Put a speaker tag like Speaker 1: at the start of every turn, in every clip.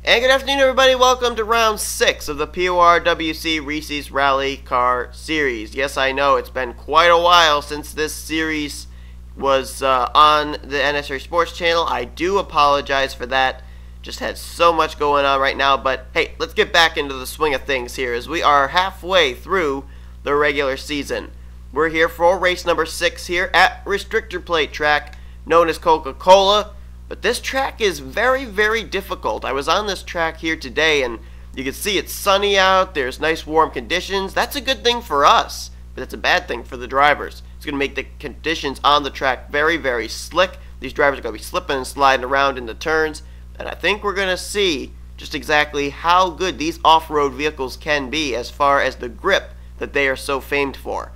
Speaker 1: And good afternoon, everybody. Welcome to round 6 of the PORWC Reese's Rally Car Series. Yes, I know it's been quite a while since this series was on the NSR Sports channel. I do apologize for that. Just had so much going on right now. But hey, let's get back into the swing of things here as we are halfway through the regular season. We're here for race number 6 here at Restrictor Plate track known as Coca-Cola. But this track is very, very difficult. I was on this track here today, and you can see it's sunny out. There's nice warm conditions. That's a good thing for us, but it's a bad thing for the drivers. It's going to make the conditions on the track very, very slick. These drivers are going to be slipping and sliding around in the turns, and I think we're going to see just exactly how good these off-road vehicles can be as far as the grip that they are so famed for.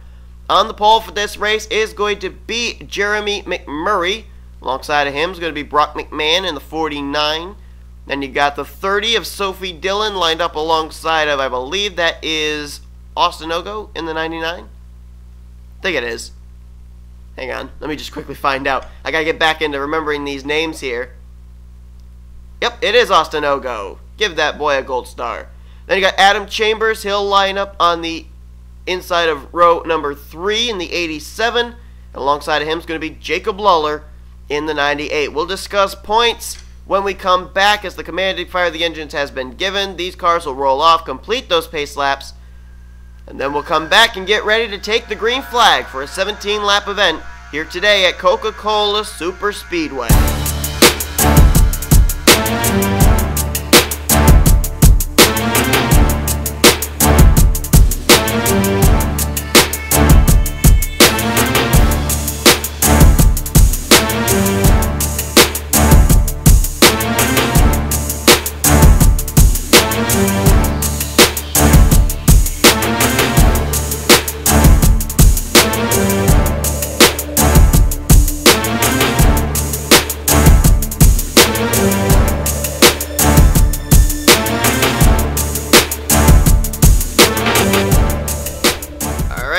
Speaker 1: On the pole for this race is going to be Jeremy McMurray. Alongside of him is going to be Brock McMahon in the 49. Then you got the 30 of Sophie Dillon lined up alongside of, I believe that is Austin Ogo in the 99. I think it is. Hang on, let me just quickly find out. I gotta get back into remembering these names here. Yep, it is Austin Ogo. Give that boy a gold star. Then you got Adam Chambers. He'll line up on the inside of row number 3 in the 87. And alongside of him is going to be Jacob Lawler in the 98. We'll discuss points when we come back as the command to fire the engines has been given. These cars will roll off, complete those pace laps, and then we'll come back and get ready to take the green flag for a 17-lap event here today at Coca-Cola Super Speedway.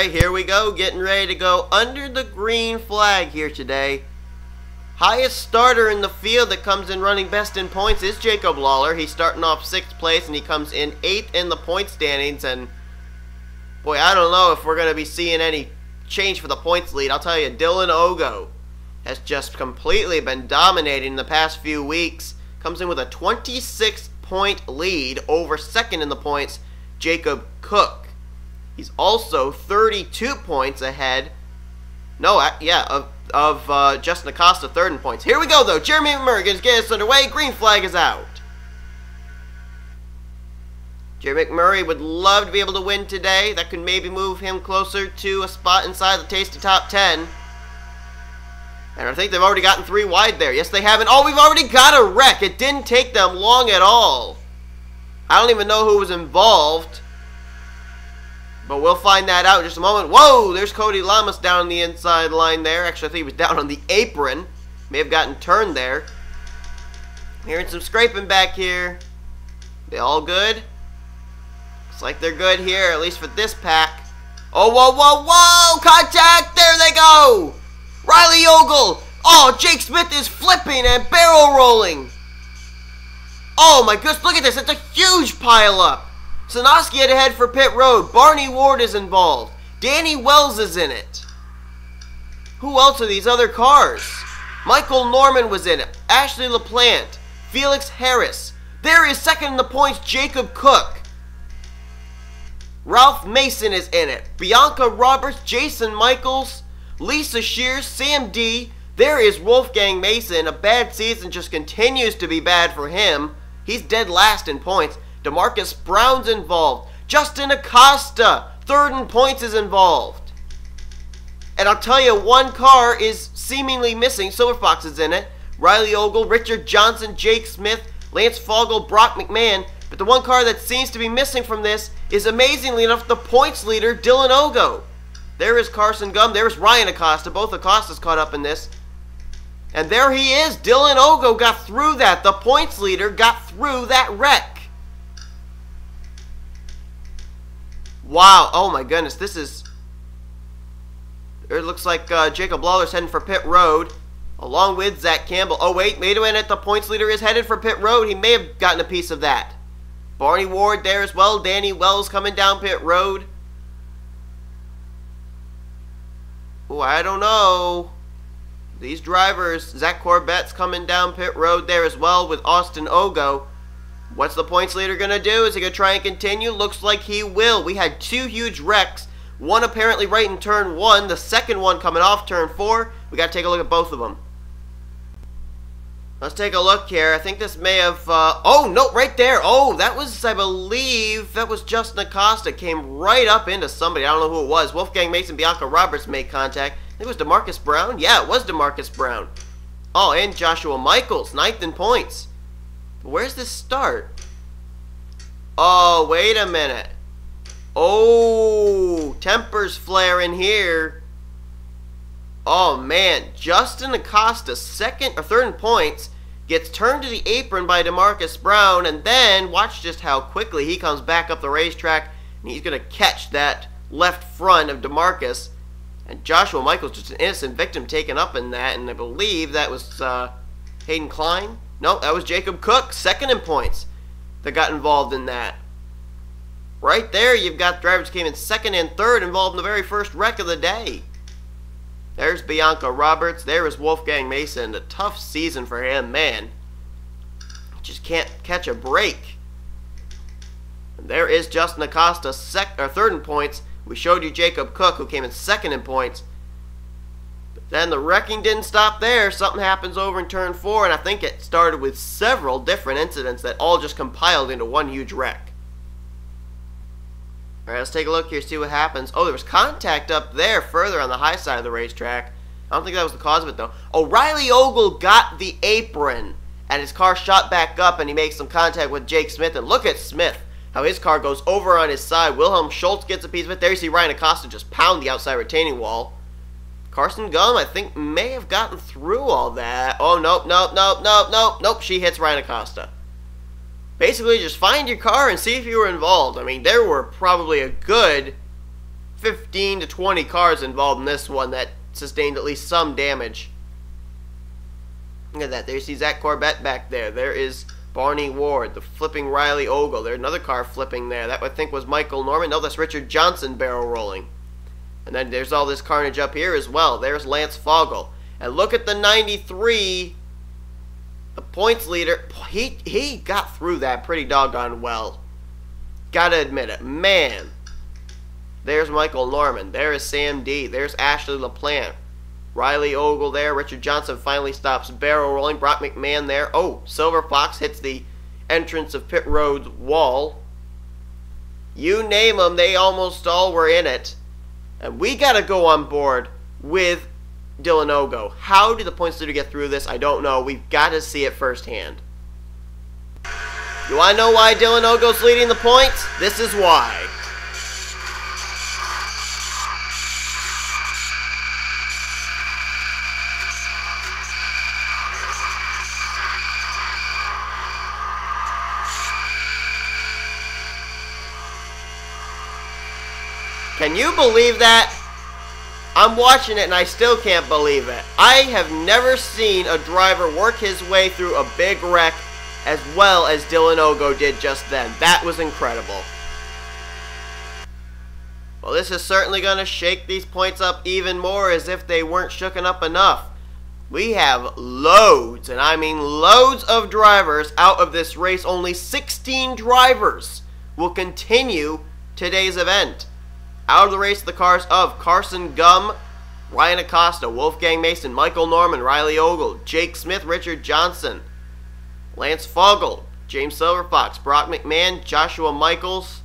Speaker 1: Here we go, getting ready to go under the green flag here today. Highest starter in the field that comes in running best in points is Jacob Lawler. He's starting off 6th place and he comes in 8th in the point standings. And boy, I don't know if we're going to be seeing any change for the points lead. I'll tell you, Dylan Ogo has just completely been dominating the past few weeks. Comes in with a 26-point lead over 2nd in the points, Jacob Cook. He's also 32 points ahead. Of Justin Acosta, 3rd in points. Here we go, though. Jeremy McMurray gets us underway. Green flag is out. Jeremy McMurray would love to be able to win today. That could maybe move him closer to a spot inside the Tasty Top 10. And I think they've already gotten 3 wide there. Yes, they haven't. Oh, we've already got a wreck. It didn't take them long at all. I don't even know who was involved, but we'll find that out in just a moment. Whoa, there's Cody Lamas down on the inside line there. Actually, I think he was down on the apron. May have gotten turned there. Hearing some scraping back here. They all good? Looks like they're good here, at least for this pack. Oh, whoa, whoa, whoa! Contact! There they go! Riley Ogle! Oh, Jake Smith is flipping and barrel rolling. Oh my goodness, look at this. It's a huge pile up. Sanoski had to head for pit road. Barney Ward is involved. Danny Wells is in it. Who else are these other cars? Michael Norman was in it. Ashley LaPlante. Felix Harris. There is 2nd in the points, Jacob Cook. Ralph Mason is in it. Bianca Roberts, Jason Michaels, Lisa Shears, Sam D. There is Wolfgang Mason. A bad season just continues to be bad for him. He's dead last in points. DeMarcus Brown's involved. Justin Acosta, 3rd in points, is involved. And I'll tell you, one car is seemingly missing. Silver Fox is in it. Riley Ogle, Richard Johnson, Jake Smith, Lance Fogel, Brock McMahon. But the one car that seems to be missing from this is, amazingly enough, the points leader, Dylan Ogo. There is Carson Gum. There's Ryan Acosta. Both Acostas caught up in this. And there he is. Dylan Ogo got through that. The points leader got through that wreck. Wow, oh my goodness, this is... It looks like Jacob Lawler's heading for pit road. along with Zach Campbell. Oh, wait a minute. The points leader is headed for pit road. He may have gotten a piece of that. Barney Ward there as well. Danny Wells coming down pit road. Oh, I don't know. These drivers, Zach Corbett's coming down pit road there as well with Austin Ogo. What's the points leader going to do? Is he going to try and continue? Looks like he will. We had two huge wrecks. One apparently right in turn 1. The second one coming off turn 4. We got to take a look at both of them. Let's take a look here. I think this may have... oh, no, right there. Oh, that was, I believe, that was Justin Acosta. Came right up into somebody. I don't know who it was. Wolfgang Mason, Bianca Roberts made contact. I think it was DeMarcus Brown. Yeah, it was DeMarcus Brown. Oh, and Joshua Michaels, 9th in points. Where's this start? Oh, wait a minute. Oh, tempers flaring here. Oh, man. Justin Acosta, 2nd or 3rd in points, gets turned to the apron by DeMarcus Brown, and then watch just how quickly he comes back up the racetrack, and he's going to catch that left front of DeMarcus. And Joshua Michaels, just an innocent victim taken up in that, and I believe that was Hayden Klein. No, that was Jacob Cook, 2nd in points, that got involved in that. Right there, you've got drivers who came in 2nd and 3rd involved in the very first wreck of the day. There's Bianca Roberts. There is Wolfgang Mason. A tough season for him, man. Just can't catch a break. And there is Justin Acosta, 3rd in points. We showed you Jacob Cook, who came in 2nd in points. Then the wrecking didn't stop there. Something happens over in turn 4, and I think it started with several different incidents that all just compiled into one huge wreck. Alright, let's take a look here, see what happens. Oh, there was contact up there further on the high side of the racetrack. I don't think that was the cause of it, though. Oh, Riley Ogle got the apron, and his car shot back up, and he makes some contact with Jake Smith. And look at Smith, how his car goes over on his side. Wilhelm Schultz gets a piece of it. There you see Ryan Acosta just pound the outside retaining wall. Carson Gum, I think, may have gotten through all that. Oh, nope. She hits Ryan Acosta. Basically, just find your car and see if you were involved. I mean, there were probably a good 15 to 20 cars involved in this one that sustained at least some damage. Look at that. There you see Zach Corbett back there. There is Barney Ward, the flipping Riley Ogle. There's another car flipping there. That I think was Michael Norman. No, that's Richard Johnson barrel rolling. And then there's all this carnage up here as well. There's Lance Fogel. And look at the 93, the points leader. He got through that pretty doggone well. Gotta admit it. Man. There's Michael Norman. There is Sam D. There's Ashley LaPlante. Riley Ogle there. Richard Johnson finally stops barrel rolling. Brock McMahon there. Oh, Silver Fox hits the entrance of pit road's wall. You name them, they almost all were in it. And we got to go on board with Dylan Ogo. How did the points leader get through this? I don't know. We've got to see it firsthand. Do I know why Dylan Ogo's leading the points? This is why. Can you believe that? I'm watching it and I still can't believe it. I have never seen a driver work his way through a big wreck as well as Dylan Ogo did just then. That was incredible. Well, this is certainly going to shake these points up even more, as if they weren't shooken up enough. We have loads, and I mean loads of drivers out of this race. Only 16 drivers will continue today's event. Out of the race, the cars of Carson Gum, Ryan Acosta, Wolfgang Mason, Michael Norman, Riley Ogle, Jake Smith, Richard Johnson, Lance Fogel, James Silverfox, Brock McMahon, Joshua Michaels,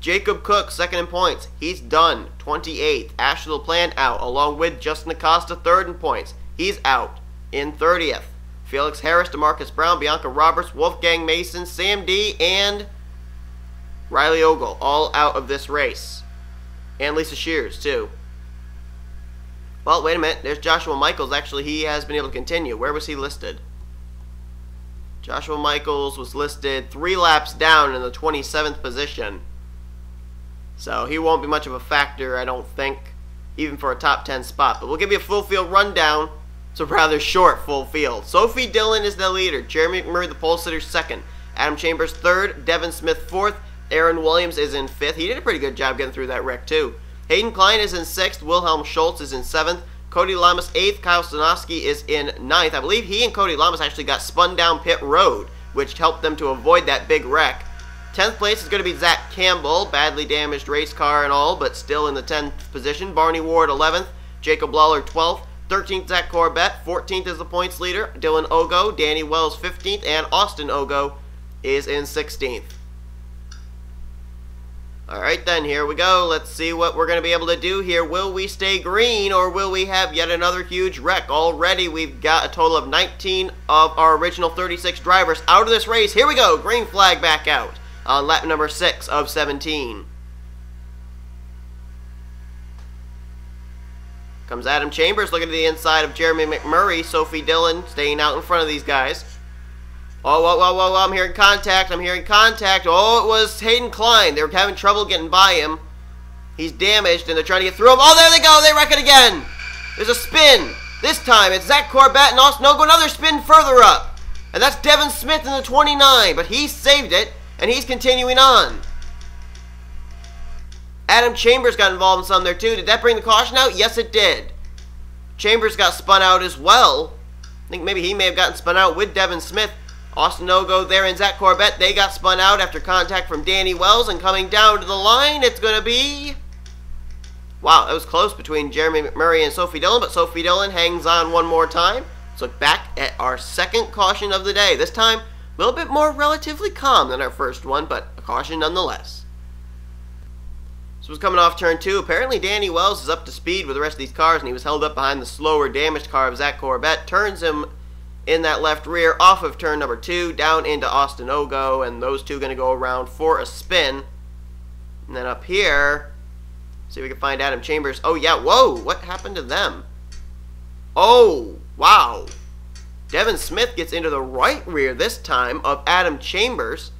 Speaker 1: Jacob Cook, 2nd in points. He's done, 28th. Ashley LaPlante out, along with Justin Acosta, 3rd in points. He's out in 30th. Felix Harris, DeMarcus Brown, Bianca Roberts, Wolfgang Mason, Sam D, and Riley Ogle, all out of this race. And Lisa Shears, too. Well, wait a minute. There's Joshua Michaels. Actually, he has been able to continue. Where was he listed? Joshua Michaels was listed 3 laps down in the 27th position. So he won't be much of a factor, I don't think, even for a top 10 spot. But we'll give you a full field rundown It's a rather short full field. Sophie Dillon is the leader. Jeremy McMurray, the pole sitter, second. Adam Chambers, third. Devin Smith, fourth. Aaron Williams is in fifth. He did a pretty good job getting through that wreck, too. Hayden Klein is in sixth. Wilhelm Schultz is in seventh. Cody Lamas, eighth. Kyle Stanoski is in ninth. I believe he and Cody Lamas actually got spun down pit road, which helped them to avoid that big wreck. 10th place is going to be Zach Campbell, badly damaged race car and all, but still in the 10th position. Barney Ward, 11th. Jacob Lawler, 12th. 13th, Zach Corbett. 14th is the points leader, Dylan Ogo. Danny Wells, 15th. And Austin Ogo is in 16th. Alright then, here we go. Let's see what we're going to be able to do here. Will we stay green, or will we have yet another huge wreck? Already we've got a total of 19 of our original 36 drivers out of this race. Here we go. Green flag back out on lap number 6 of 17. Comes Adam Chambers looking to the inside of Jeremy McMurray. Sophie Dillon staying out in front of these guys. Oh, whoa, I'm hearing contact. Oh, it was Hayden Klein. They were having trouble getting by him. He's damaged, and they're trying to get through him. Oh, there they go. They wreck it again. There's a spin. This time, it's Zach Corbett and Austin Ogo. Another spin further up. And that's Devin Smith in the 29, but he saved it, and he's continuing on. Adam Chambers got involved in some there, too. Did that bring the caution out? Yes, it did. Chambers got spun out as well. I think maybe he may have gotten spun out with Devin Smith. Austin Ogo there and Zach Corbett, they got spun out after contact from Danny Wells, and coming down to the line, it's going to be... Wow, that was close between Jeremy McMurray and Sophie Dillon, but Sophie Dillon hangs on one more time. Let's look back at our second caution of the day. This time, a little bit more relatively calm than our first one, but a caution nonetheless. This was coming off turn 2. Apparently Danny Wells is up to speed with the rest of these cars, and he was held up behind the slower, damaged car of Zach Corbett. Turns him in that left rear off of turn number 2 down into Austin Ogo, and those two going to go around for a spin. And then up here, see if we can find Adam Chambers. Oh yeah, whoa, what happened to them? Oh, wow. Devin Smith gets into the right rear this time of Adam Chambers.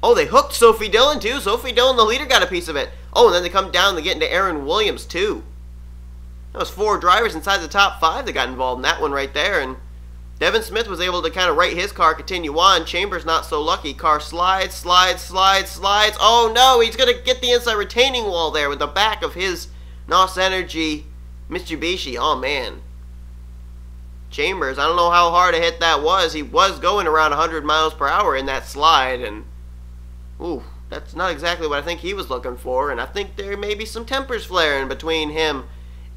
Speaker 1: Oh, they hooked Sophie Dillon too. Sophie Dillon, the leader, got a piece of it. Oh, and then they come down, they get into Aaron Williams too. That was 4 drivers inside the top 5 that got involved in that one right there, and Devin Smith was able to kind of right his car, continue on. Chambers not so lucky. Car slides. Oh no, he's going to get the inside retaining wall there with the back of his NOS Energy Mitsubishi. Oh man. Chambers, I don't know how hard a hit that was. He was going around 100 miles per hour in that slide, and ooh, that's not exactly what I think he was looking for, and I think there may be some tempers flaring between him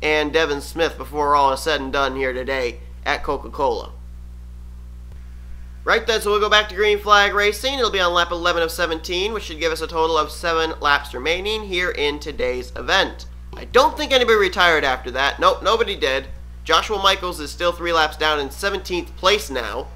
Speaker 1: and Devin Smith before all is said and done here today at Coca-Cola. Right then, so we'll go back to green flag racing. It'll be on lap 11 of 17, which should give us a total of 7 laps remaining here in today's event. I don't think anybody retired after that. Nope, nobody did. Joshua Michaels is still 3 laps down in 17th place now.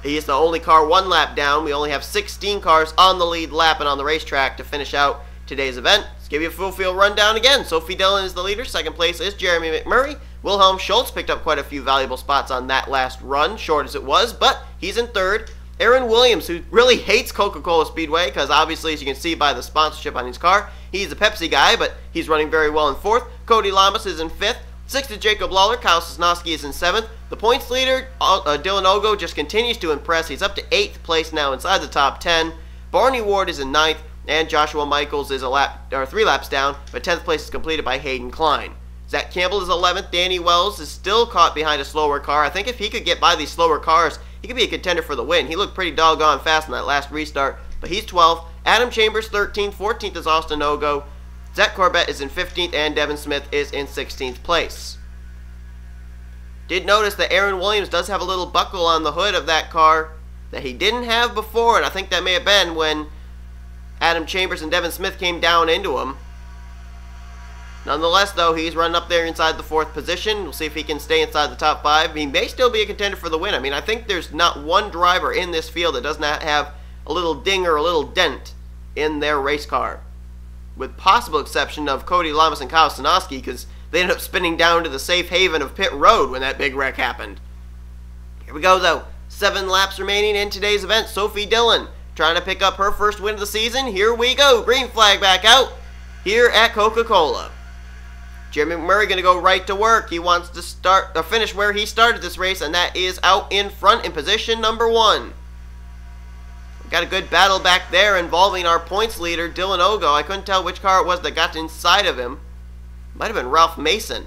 Speaker 1: He is the only car 1 lap down. We only have 16 cars on the lead lap and on the racetrack to finish out today's event. Let's give you a full field rundown again. Sophie Dillon is the leader. Second place is Jeremy McMurray. Wilhelm Schultz picked up quite a few valuable spots on that last run, short as it was, but he's in third. Aaron Williams, who really hates Coca-Cola Speedway, because obviously, as you can see by the sponsorship on his car, he's a Pepsi guy, but he's running very well in fourth. Cody Lamas is in fifth. Sixth is Jacob Lawler. Kyle Sosnowski is in seventh. The points leader, Dylan Ogo, just continues to impress. He's up to 8th place now inside the top 10. Barney Ward is in 9th, and Joshua Michaels is 3 laps down, but 10th place is completed by Hayden Klein. Zach Campbell is 11th. Danny Wells is still caught behind a slower car. I think if he could get by these slower cars, he could be a contender for the win. He looked pretty doggone fast in that last restart, but he's 12th. Adam Chambers 13th. 14th is Austin Ogo. Zach Corbett is in 15th, and Devin Smith is in 16th place. Did notice that Aaron Williams does have a little buckle on the hood of that car that he didn't have before, and I think that may have been when Adam Chambers and Devin Smith came down into him. Nonetheless, though, he's running up there inside the 4th position. We'll see if he can stay inside the top 5. He may still be a contender for the win. I mean, I think there's not one driver in this field that does not have a little ding or a little dent in their race car, with possible exception of Cody Lamas and Kyle Stanoski, because they ended up spinning down to the safe haven of pit road when that big wreck happened. Here we go, though. 7 laps remaining in today's event. Sophie Dillon trying to pick up her first win of the season. Here we go. Green flag back out here at Coca-Cola. Jeremy McMurray going to go right to work. He wants to finish where he started this race, and that is out in front in position number 1. We got a good battle back there involving our points leader, Dylan Ogo. I couldn't tell which car it was that got inside of him. Might have been Ralph Mason.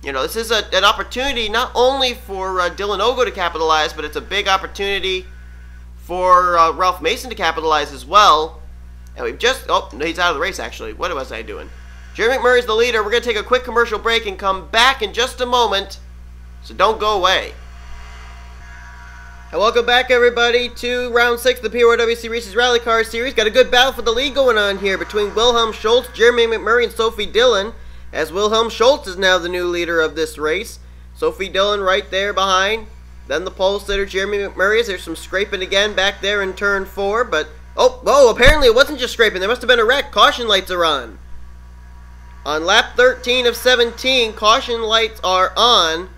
Speaker 1: You know, this is an opportunity not only for Dylan Ogo to capitalize, but it's a big opportunity for Ralph Mason to capitalize as well. And we've just... Oh, no, he's out of the race, actually. What was I doing? Jeremy McMurray's the leader. We're going to take a quick commercial break and come back in just a moment. So don't go away. And welcome back, everybody, to Round 6 of the PORWC Reese's Rally Car Series. Got a good battle for the lead going on here between Wilhelm Schultz, Jeremy McMurray, and Sophie Dillon, as Wilhelm Schultz is now the new leader of this race. Sophie Dillon right there behind. Then the pole sitter, Jeremy McMurray. There's some scraping again back there in turn 4, but... Oh, whoa, apparently it wasn't just scraping. There must have been a wreck. Caution lights are on. On lap 13 of 17, caution lights are on.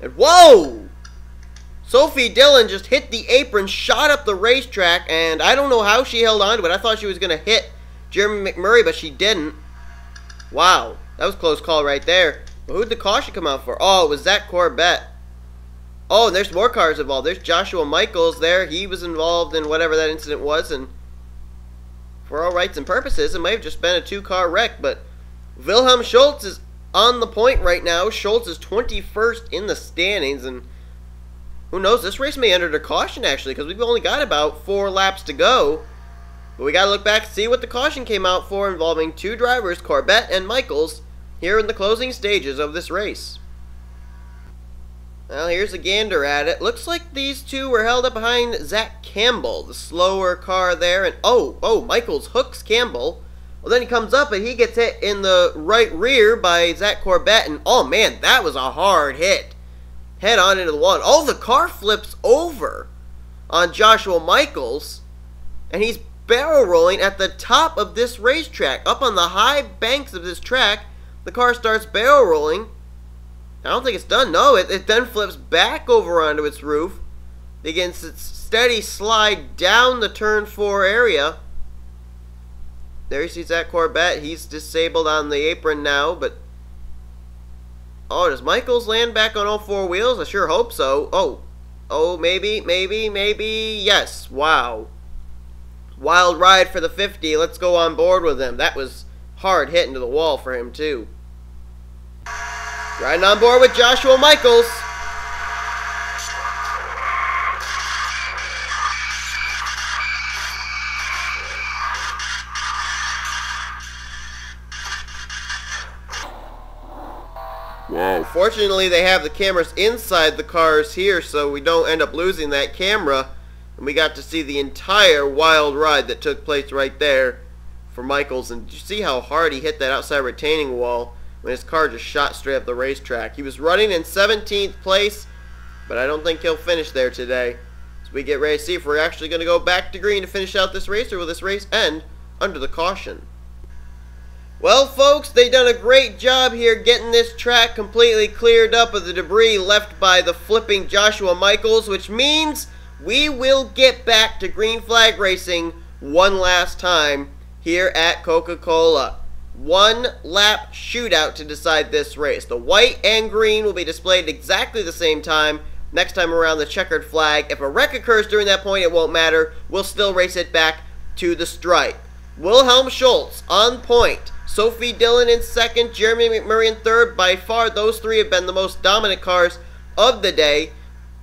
Speaker 1: And whoa! Sophie Dillon just hit the apron, shot up the racetrack, and I don't know how she held on to it. I thought she was going to hit Jeremy McMurray, but she didn't. Wow, that was a close call right there. But who did the caution come out for? Oh, it was Zach Corbett. Oh, and there's more cars involved. There's Joshua Michaels there. He was involved in whatever that incident was, and for all rights and purposes, it may have just been a 2-car wreck, but Wilhelm Schultz is on the point right now. Schultz is 21st in the standings, and who knows, this race may enter the caution, actually, because we've only got about 4 laps to go. But we got to look back and see what the caution came out for, involving 2 drivers, Corbett and Michaels, here in the closing stages of this race. Well, here's a gander at it. Looks like these 2 were held up behind Zach Campbell, the slower car there. And oh, Michaels hooks Campbell. Well, then he comes up and he gets hit in the right rear by Zach Corbett. And oh man, that was a hard hit. Head on into the wall. And oh, the car flips over on Joshua Michaels. And he's barrel rolling at the top of this racetrack. Up on the high banks of this track, the car starts barrel rolling. I don't think it's done. No, it then flips back over onto its roof. Begins its steady slide down the turn 4 area. There you see Zach Corbett. He's disabled on the apron now, but... Oh, does Michaels land back on all 4 wheels? I sure hope so. Oh, maybe. Yes, wow. Wild ride for the 50. Let's go on board with him. That was hard hit into the wall for him, too. Riding on board with Joshua Michaels. Wow. Fortunately, they have the cameras inside the cars here, so we don't end up losing that camera. And we got to see the entire wild ride that took place right there for Michaels. And did you see how hard he hit that outside retaining wall when his car just shot straight up the racetrack? He was running in 17th place, but I don't think he'll finish there today. So we get ready to see if we're actually going to go back to green to finish out this race, or will this race end under the caution? Well, folks, they done a great job here getting this track completely cleared up of the debris left by the flipping Joshua Michaels, which means we will get back to green flag racing one last time here at Coca-Cola. 1 lap shootout to decide this race. The white and green will be displayed at exactly the same time. Next time around, the checkered flag. If a wreck occurs during that point, it won't matter. We'll still race it back to the stripe. Wilhelm Schultz on point. Sophie Dillon in second. Jeremy McMurray in third. By far, those 3 have been the most dominant cars of the day.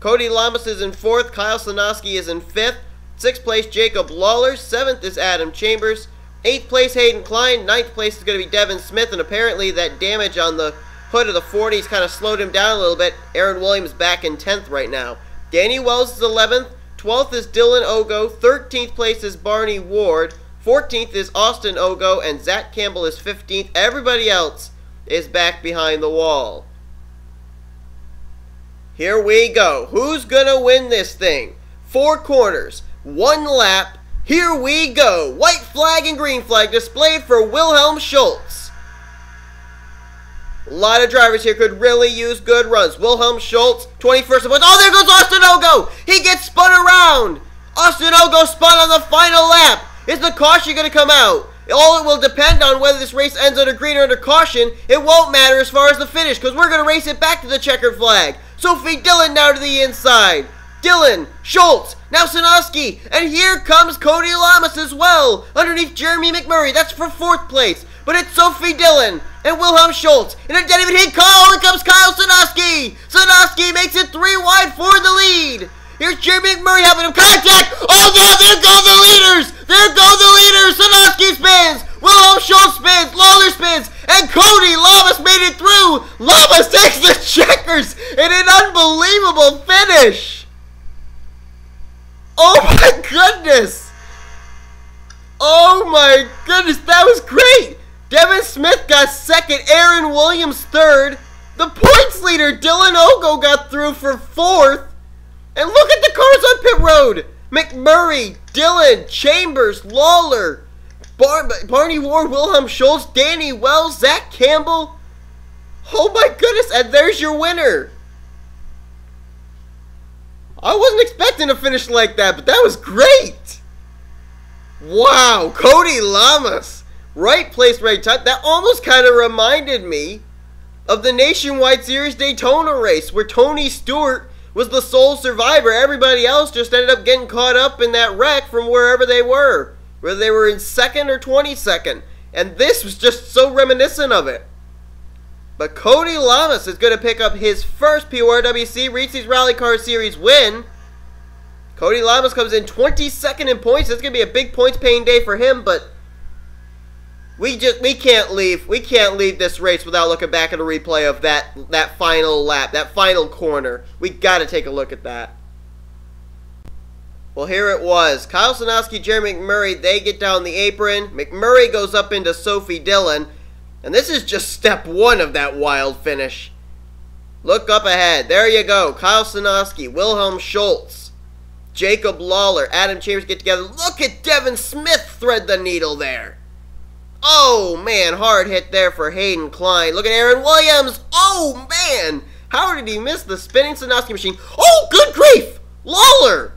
Speaker 1: Cody Lamas is in 4th. Kyle Slanowski is in 5th. 6th place, Jacob Lawler. 7th is Adam Chambers. 8th place, Hayden Klein. 9th place is going to be Devin Smith, and apparently that damage on the hood of the 40s kind of slowed him down a little bit. Aaron Williams back in 10th right now. Danny Wells is 11th. 12th is Dylan Ogo. 13th place is Barney Ward. 14th is Austin Ogo, and Zach Campbell is 15th. Everybody else is back behind the wall. Here we go. Who's going to win this thing? 4 corners, 1 lap. Here we go. White flag and green flag displayed for Wilhelm Schultz. A lot of drivers here could really use good runs. Wilhelm Schultz, 21st of all. Oh, there goes Austin Ogo. He gets spun around. Austin Ogo spun on the final lap. Is the caution going to come out? All it will depend on whether this race ends under green or under caution. It won't matter as far as the finish, because we're going to race it back to the checkered flag. Sophie Dillon now to the inside. Dillon, Schultz, now Sanoski, and here comes Cody Lamas as well, underneath Jeremy McMurray. That's for 4th place. But it's Sophie Dillon and Wilhelm Schultz. And it didn't even hit Kyle. In comes Kyle Sanoski. Sanoski makes it 3 wide for the lead. Here's Jeremy McMurray having him contact. Oh no, there go the leaders. There go the leaders. Sanoski spins. Wilhelm Schultz spins. Lawler spins. And Cody Lamas made it through. Lamas takes the checkers in an unbelievable finish. Oh my goodness. Oh my goodness, that was great. Devin Smith got 2nd, Aaron Williams 3rd. The points leader, Dylan Ogo, got through for 4th. And look at the cars on pit road. McMurray, Dillon, Chambers, Lawler, Barney Ward, Wilhelm Schultz, Danny Wells, Zach Campbell. Oh my goodness, and there's your winner. I wasn't expecting a finish like that, but that was great. Wow, Cody Lamas. Right place, right time. That almost kind of reminded me of the Nationwide Series Daytona race where Tony Stewart was the sole survivor. Everybody else just ended up getting caught up in that wreck from wherever they were, whether they were in 2nd or 22nd. And this was just so reminiscent of it. But Cody Lamas is going to pick up his first PORWC Reese's Rally Car Series win. Cody Lamas comes in 22nd in points. It's going to be a big points paying day for him, but we can't leave this race without looking back at a replay of that final lap, that final corner. We got to take a look at that. Well, here it was. Kyle Sanoski, Jeremy McMurray, they get down the apron. McMurray goes up into Sophie Dillon. And this is just step 1 of that wild finish. Look up ahead. There you go. Kyle Sanoski, Wilhelm Schultz, Jacob Lawler, Adam Chambers get together. Look at Devin Smith thread the needle there. Oh, man, hard hit there for Hayden Klein. Look at Aaron Williams. Oh, man. How did he miss the spinning Sanoski machine? Oh, good grief. Lawler.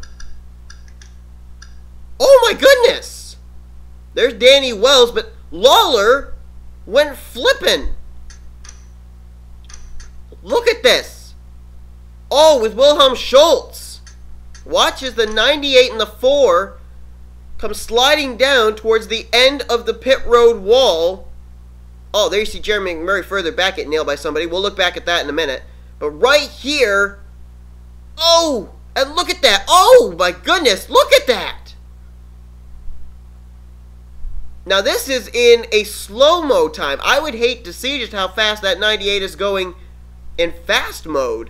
Speaker 1: Oh, my goodness. There's Danny Wells, but Lawler went flipping. Look at this. Oh, with Wilhelm Schultz. Watch as the 98 and the 4 come sliding down towards the end of the pit road wall. Oh, there you see Jeremy McMurray further back get nailed by somebody. We'll look back at that in a minute. But right here, oh, and look at that. Oh, my goodness, look at that. Now, this is in a slow-mo time. I would hate to see just how fast that 98 is going in fast mode.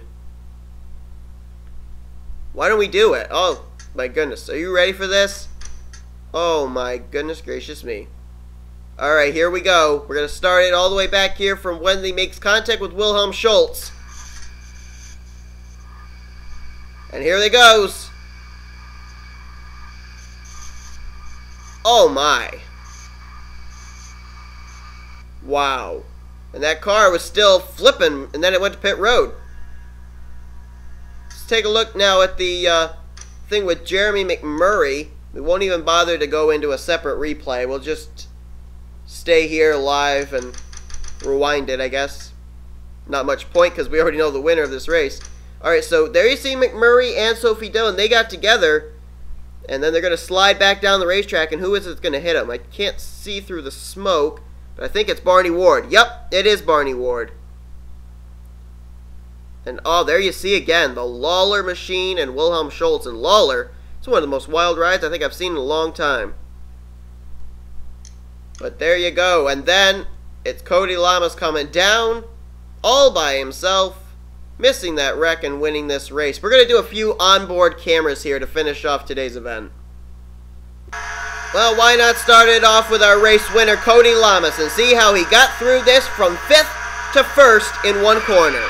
Speaker 1: Why don't we do it? Oh, my goodness. Are you ready for this? Oh, my goodness gracious me. Alright, here we go. We're going to start it all the way back here from when he makes contact with Wilhelm Schultz. And here it goes. Oh, my. Wow. And that car was still flipping, and then it went to pit road. Let's take a look now at the thing with Jeremy McMurray. We won't even bother to go into a separate replay. We'll just stay here live and rewind it, I guess. Not much point because we already know the winner of this race. Alright, so there you see McMurray and Sophie Dillon. They got together, and then they're going to slide back down the racetrack, and who is it going to hit them? I can't see through the smoke. But I think it's Barney Ward. Yep, it is Barney Ward. And oh, there you see again, the Lawler machine and Wilhelm Schultz. And Lawler, it's one of the most wild rides I think I've seen in a long time. But there you go. And then it's Cody Lamas coming down all by himself, missing that wreck and winning this race. We're going to do a few onboard cameras here to finish off today's event. Well, why not start it off with our race winner, Cody Lamas, and see how he got through this from 5th to 1st in one corner.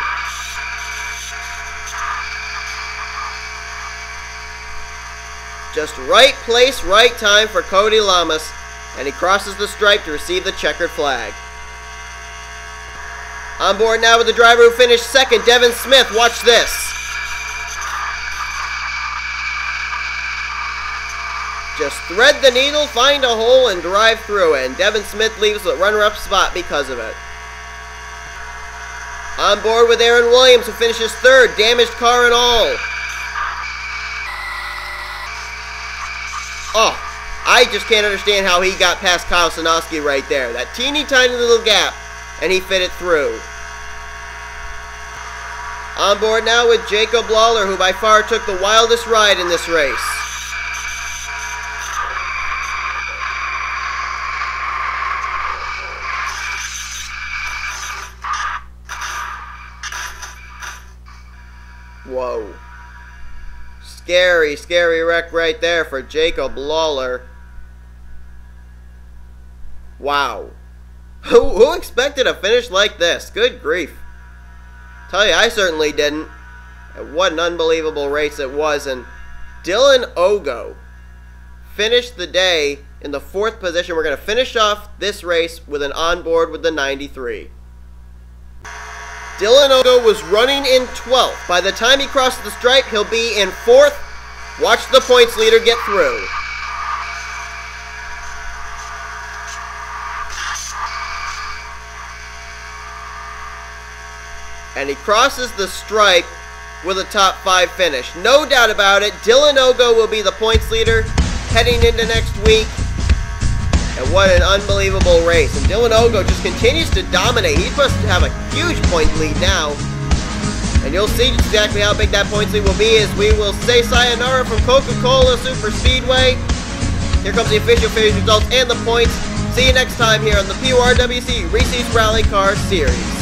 Speaker 1: Just right place, right time for Cody Lamas, and he crosses the stripe to receive the checkered flag. On board now with the driver who finished 2nd, Devin Smith. Watch this. just thread the needle, find a hole, and drive through it. And Devin Smith leaves the runner-up spot because of it. On board with Aaron Williams, who finishes third, damaged car and all. Oh, I just can't understand how he got past Kyle Sanofsky right there. That teeny tiny little gap, and he fit it through. On board now with Jacob Lawler, who by far took the wildest ride in this race. Whoa. Scary, scary wreck right there for Jacob Lawler. Wow. Who expected a finish like this? Good grief. Tell you, I certainly didn't. And what an unbelievable race it was. And Dylan Ogo finished the day in the 4th position. We're going to finish off this race with an onboard with the 93. Dylan Ogo was running in 12th. By the time he crosses the stripe, he'll be in 4th. Watch the points leader get through. And he crosses the stripe with a top 5 finish. No doubt about it, Dylan Ogo will be the points leader heading into next week. And what an unbelievable race. And Dylan Ogo just continues to dominate. He must have a huge point lead now. And you'll see exactly how big that points lead will be as we will say sayonara from Coca-Cola Super Speedway. Here comes the official finish results and the points. See you next time here on the PORWC Reese's Rally Car Series.